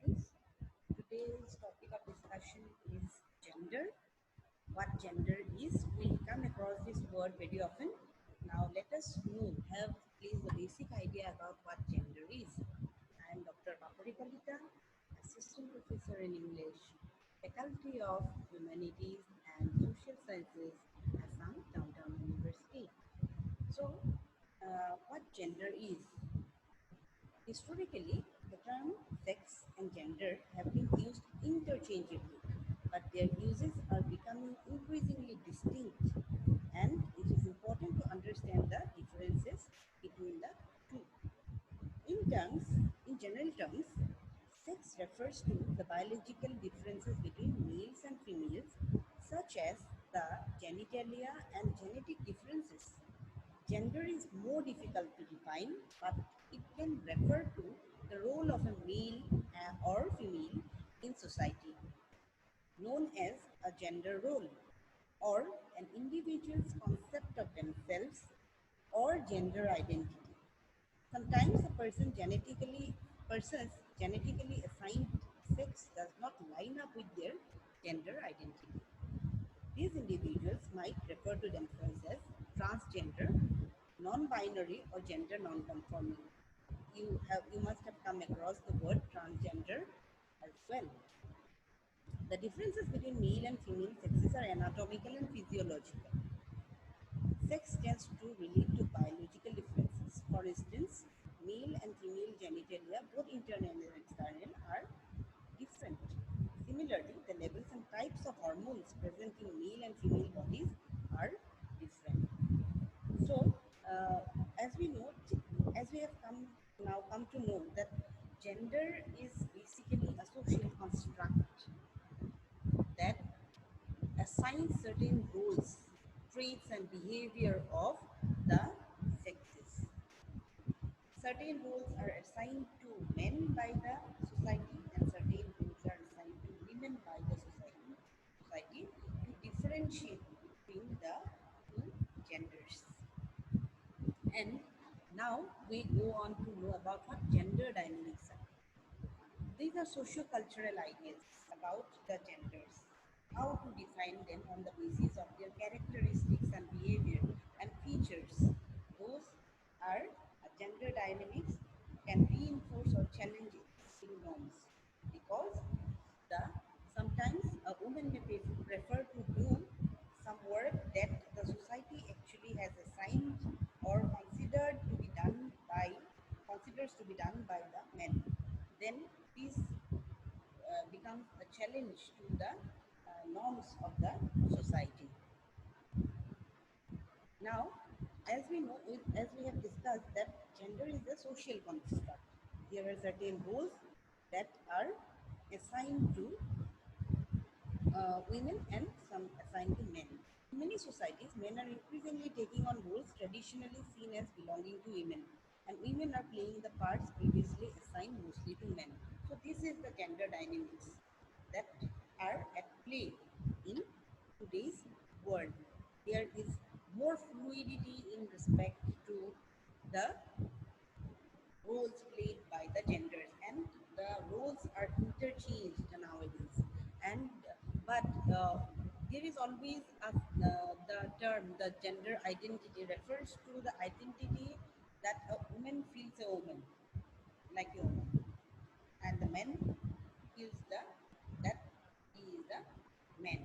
studies. Today's topic of discussion is gender. What gender is, we come across this word very often. Now let us know, have at least the basic idea about what gender is. I am Dr. Papari Kalita, Assistant Professor in English, Faculty of Humanities and Social Sciences, Assam, Downtown University. So, what gender is? Historically, the term sex and gender have been used interchangeably, but their uses are becoming increasingly distinct, and it is important to understand the differences between the two. In terms, in general terms, sex refers to the biological differences between males and females, such as the genitalia and genetic differences. Gender is more difficult to define, but it can refer to the role of a male or female in society, known as a gender role, or an individual's concept of themselves or gender identity. Sometimes a person's genetically assigned sex does not line up with their gender identity. These individuals might refer to themselves as transgender, non-binary, or gender non-conforming. You must have come across the word transgender as well. The differences between male and female sexes are anatomical and physiological. Sex tends to relate to biological differences. For instance, male and female genitalia, both internal and external, are different. Similarly, the levels and types of hormones present in male and female bodies are different. So, as we know, as we have come to know that gender is basically a social construct that assigns certain roles, traits, and behavior of the sexes. Certain roles are assigned to men by the society, and certain roles are assigned to women by the society to differentiate between the two genders. And now we go on to know about what gender dynamics are. These are socio-cultural ideas about the genders, how to define them on the basis of their characteristics and behavior and features. Those are gender dynamics can reinforce or challenge existing norms, because the sometimes a woman may prefer to do some work that the society actually has assigned or considers to be done by the men. Then this becomes a challenge to the norms of the society. Now, as we know, as we have discussed, that gender is a social construct. There are certain roles that are assigned to women and some assigned to men. In many societies, men are increasingly taking on roles traditionally seen as belonging to women, and women are playing the parts previously assigned mostly to men. So this is the gender dynamics that are at play in today's world. There is more fluidity in respect to the roles played by the genders, and the roles are interchanged nowadays. And but there is always the term, the gender identity refers to the identity that a woman feels a woman, like a woman, and the man feels that he is a man.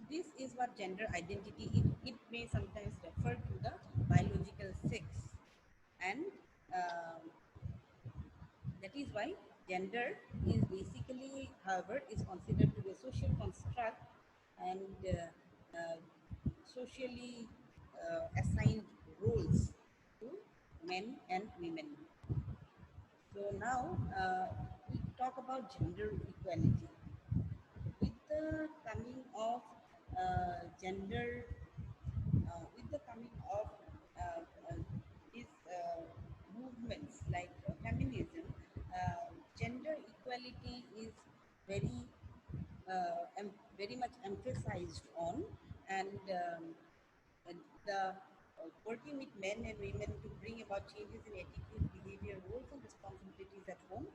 This is what gender identity is. It may sometimes refer to the biological sex, and um, that is why gender is basically, however, is considered to be a social construct and socially assigned roles to men and women. So now we talk about gender equality. With the coming of gender, with the coming of uh, uh, these movements like feminism, gender equality is very very much emphasized on, and the working with men and women to bring about changes in attitude, behavior, roles, and responsibilities at home,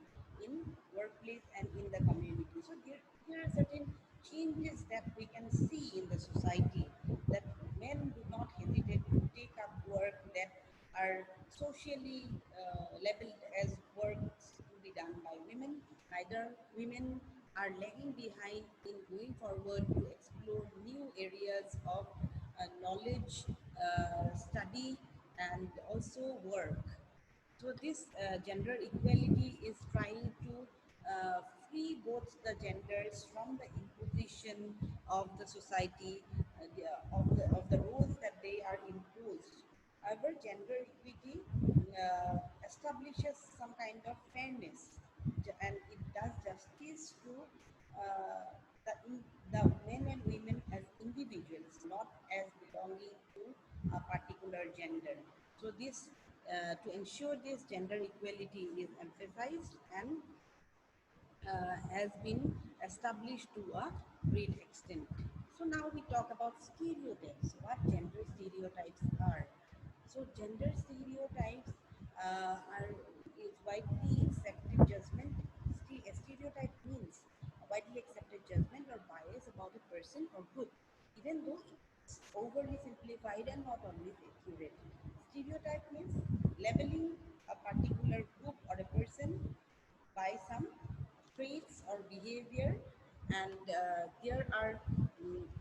in workplace, and we can see in the society that men do not hesitate to take up work that are socially labeled as works to be done by women. Neither women are lagging behind in going forward to explore new areas of knowledge, study, and also work. So this gender equality is trying to free both the genders from the imposition of the society, of the roles that they are imposed. However, gender equity establishes some kind of fairness, and it does justice to the, the men and women as individuals, not as belonging to a particular gender. So this to ensure this gender equality is emphasized and has been established to a great extent. So now we talk about stereotypes, what gender stereotypes are. So gender stereotypes are is widely accepted judgment. A stereotype means a widely accepted judgment or bias about a person or group, even though it's overly simplified and not always accurate. Stereotype means labeling a particular group or a person by some traits or behavior, and there are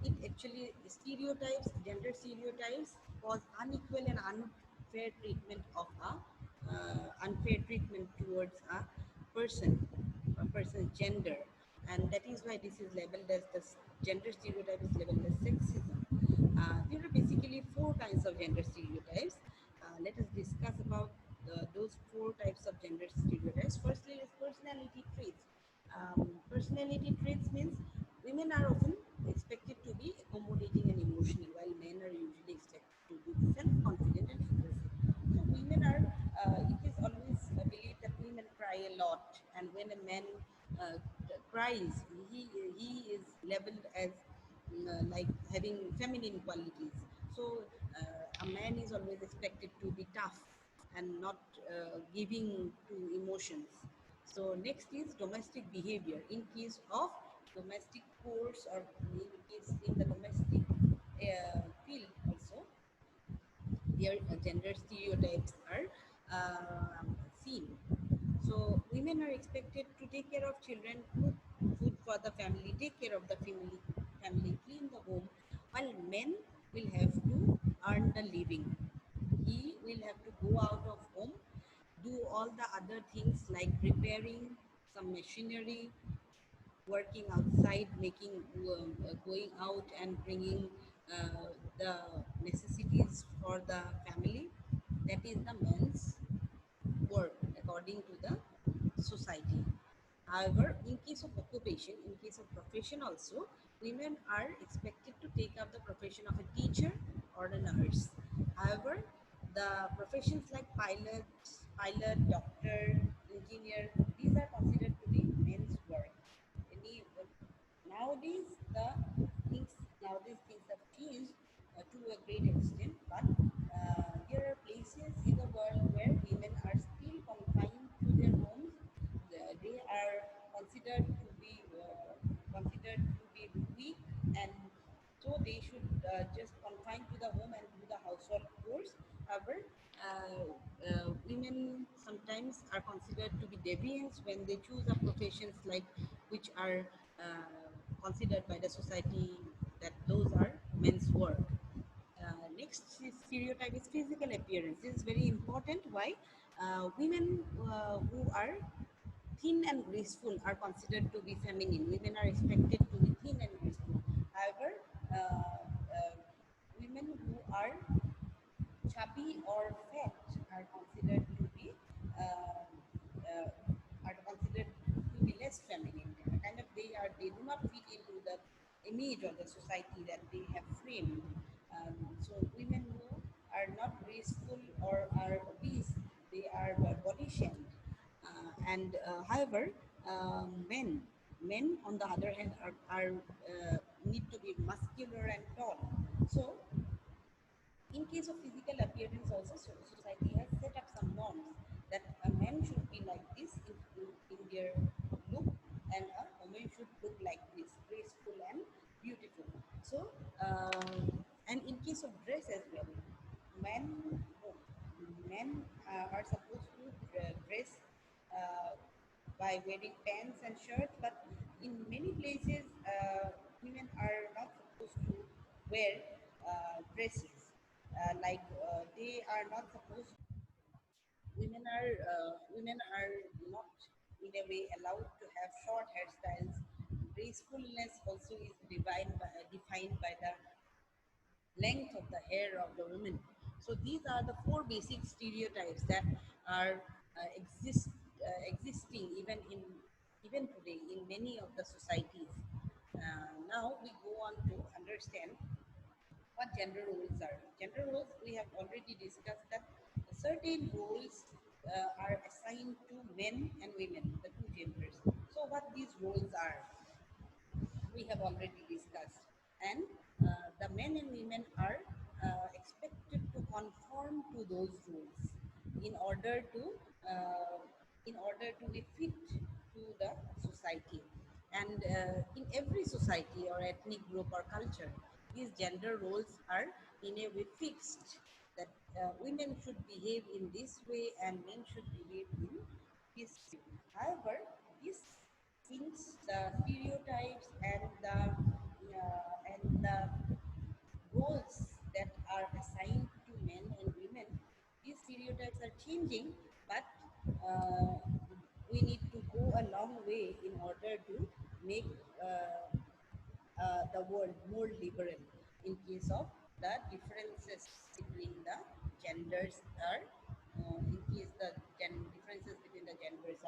it actually stereotypes, gender stereotypes cause unequal and unfair treatment of a unfair treatment towards a person's gender, and that is why this is labeled as the gender stereotype is labeled as sexism. There are basically four kinds of gender stereotypes. Let us discuss about those four types of gender stereotypes. Firstly, is personality traits. Personality traits means women are often expected to be accommodating and emotional, while men are usually expected to be self-confident and aggressive. So women are, it is always believed that women cry a lot, and when a man uh, cries, he is labeled as like having feminine qualities. So a man is always expected to be tough and not giving to emotions. So next is domestic behavior. In case of domestic chores or in case in the domestic field also, their gender stereotypes are seen. So women are expected to take care of children, cook food for the family, take care of the family, clean the home, while men will have to earn the living. He will have to go out of home, do all the other things like repairing some machinery, working outside, making going out and bringing the necessities for the family. That is the man's work according to the society. However, in case of occupation, in case of profession also, women are expected to take up the profession of a teacher or a nurse. However, the professions like pilot, doctor, engineer, these are considered to be men's work. Any, nowadays, things have changed to a great extent, but there are places in the world where women are still confined to their homes. They are considered to be weak, and so they should just confine to the home and do the household chores. However, women sometimes are considered to be deviants when they choose a professions like which are considered by the society that those are men's work. Next stereotype is physical appearance. This is very important. Why? Women who are thin and graceful are considered to be feminine. Women are expected to be thin and graceful. However, women who are chubby or fat are considered to be uh, less feminine. Kind of they do not fit into the image of the society that they have framed. So women who are not graceful or are obese, they are body shamed. However, men on the other hand are need to be muscular and tall. So in case of physical appearance also, society has set up some norms that a man should be like this in their look, and a woman should look like this, graceful and beautiful. by wearing pants and shirts, but in many places, women are not supposed to wear dresses. They are not supposed. Women are not in a way allowed to have short hairstyles. Gracefulness also is defined by the length of the hair of the women. So these are the four basic stereotypes that are existing even today in many of the societies. Now we go on to understand what gender roles are. Gender roles, we have already discussed that certain roles are assigned to men and women, the two genders. So what these roles are, we have already discussed. And the men and women are expected to conform to those rules in order to uh, be fit to the society. And in every society or ethnic group or culture, these gender roles are in a way fixed, that women should behave in this way and men should behave in this way. However, these things, the stereotypes and the roles that are assigned to men and women, these stereotypes are changing, but uh, we need to go a long way in order to make the world more liberal in case of the differences between the genders are in case the differences between the genders